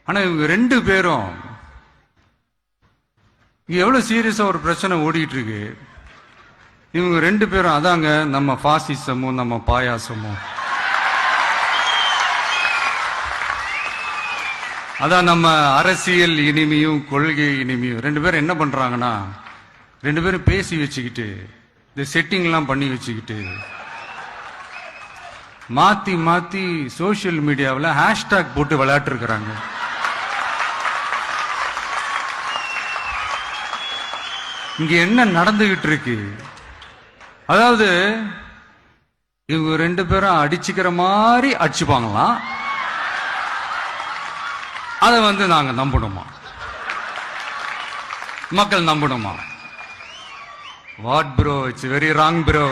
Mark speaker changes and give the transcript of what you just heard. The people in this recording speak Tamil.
Speaker 1: ஆனா இவங்க ரெண்டு பேரும் இங்க எவ்வளவு சீரியஸா ஒரு பிரச்சனை ஓடிட்டு இருக்கு. இவங்க ரெண்டு பேரும் அதாங்க நம்ம பாசிசமும் நம்ம பாயாசமும், அதான் நம்ம அரசியல் இனிமையும் கொள்கை இனிமையும். ரெண்டு பேரும் என்ன பண்றாங்கன்னா, ரெண்டு பேரும் பேசி வச்சுக்கிட்டு இந்த செட்டிங் எல்லாம் பண்ணி வச்சுக்கிட்டு மாத்தி மாத்தி சோசியல் மீடியாவில் ஹேஷ்டாக் போட்டு விளையாட்டு இருக்கிறாங்க. இங்க என்ன நடந்துகிட்டு இருக்கு? அதாவது இவங்க ரெண்டு பேரும் அடிச்சுக்கிற மாதிரி அடிச்சுப்பாங்களாம். அதை நாங்க நம்பணுமா? மக்கள் நம்பணுமா? What bro, it's very wrong bro.